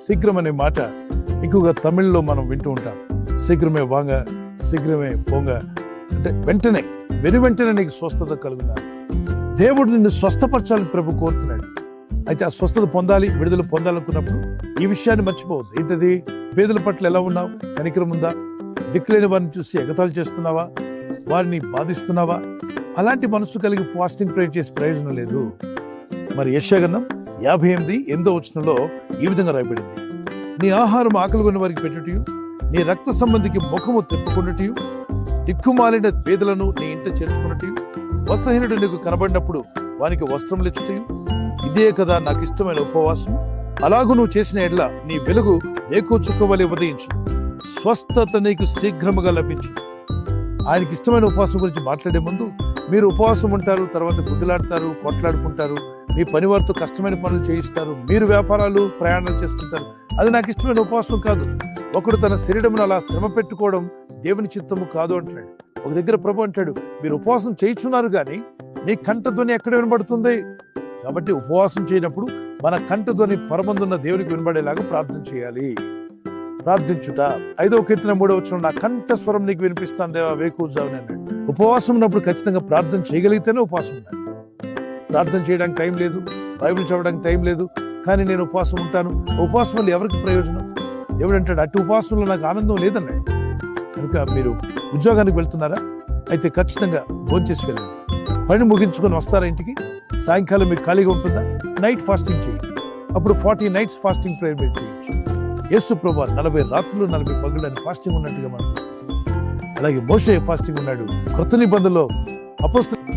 శీఘ్రం అనే మాట ఎక్కువగా తమిళ్లో మనం వింటూ ఉంటాం. శీఘ్రమే వాంగ, శీఘ్రమే పోంగ అంటే వెంటనే, వెంటనే నీకు స్వస్థత కలుగునా. దేవుడు నిన్ను స్వస్థపరచాలని ప్రభు కోరుతున్నాడు. అయితే ఆ స్వస్థత పొందాలి, విడుదల పొందాలనుకున్నప్పుడు ఈ విషయాన్ని మర్చిపోవద్దు. ఏంటది? పేదల పట్ల ఎలా ఉన్నావు? కనికరం ఉందా? దిక్కులేని వారిని చూసి ఎగతాళి చేస్తున్నావా? వారిని బాధిస్తున్నావా? అలాంటి మనసు కలిగి ఫాస్టింగ్ ప్రేయర్ చేసే ప్రయోజనం లేదు. మరి యెషయా గ్రంథం 58:8 ఈ విధంగా రాయబడింది: నీ ఆహారం ఆకలిగొన్న వారికి పెట్టుటయు, నీ రక్త సంబంధికి ముఖము తిప్పుకున్నట్టు, దిక్కుమాలిన పేదలను నీ ఇంట చేర్చుకున్నట్టు, వస్త్రహీనుడు నీకు కనబడినప్పుడు వానికి వస్త్రములు ఇచ్చుటయు, ఇదే కదా నాకు ఇష్టమైన ఉపవాసం. అలాగూ నువ్వు చేసిన ఎడ్ల నీ వెలుగు వేకువ చుక్కవలె ఉదయించు, స్వస్థత నీకు శీఘ్రముగా లభించు. ఆయనకి ఇష్టమైన ఉపవాసం గురించి మాట్లాడే ముందు మీరు ఉపవాసం ఉంటారు, తర్వాత గుద్దులాడతారు, కొట్లాడుకుంటారు, మీ పని వారితో కష్టమైన పనులు చేయిస్తారు, మీరు వ్యాపారాలు ప్రయాణాలు చేస్తుంటారు. అది నాకు ఇష్టమైన ఉపవాసం కాదు. ఒకడు తన శరీరమును అలా శ్రమ పెట్టుకోవడం దేవుని చిత్తము కాదు అంటున్నాడు. ఒక దగ్గర ప్రభు అంటాడు, మీరు ఉపవాసం చేయించున్నారు కానీ నీ కంఠధ్వని ఎక్కడ వినబడుతుంది? కాబట్టి ఉపవాసం చేయనప్పుడు మన కంఠధ్వని పరమందున్న దేవునికి వినబడేలాగా ప్రార్థన చేయాలి. ప్రార్థించుట 5వ కీర్తన 3వ వచనం, నా కంఠ స్వరం నీకు వినిపిస్తాను దేవా వేకువజామున అన్నాడు. ఉపవాసం ఉన్నప్పుడు ఖచ్చితంగా ప్రార్థన చేయగలిగితేనే ఉపవాసం ఉండాలి. ప్రార్థన చేయడానికి టైం లేదు, బైబిల్ చదవడానికి టైం లేదు, కానీ నేను ఉపవాసం ఉంటాను. ఉపవాసం వల్ల ఎవరికి ప్రయోజనం? ఎవడంటాడు అటు ఉపవాసంలో నాకు ఆనందం లేదన్నాడు. కనుక మీరు ఉద్యోగానికి వెళ్తున్నారా? అయితే ఖచ్చితంగా భోంచేసి వెళ్ళండి. పని ముగించుకొని వస్తారా ఇంటికి? సాయంకాలం మీకు ఖాళీగా ఉంటుందా? నైట్ ఫాస్టింగ్ చేయండి. అప్పుడు 40 nights ఫాస్టింగ్ ప్రేయర్ మీరు చేయొచ్చు. యేసు ప్రభువు 40 రాత్రులు 40 పగళ్ళు అని ఫాస్టింగ్ ఉన్నట్టుగా మనం అలాగే మోషే ఫాస్టింగ్ ఉన్నాడు. కృత నిబంధనలో అపోస్తలులు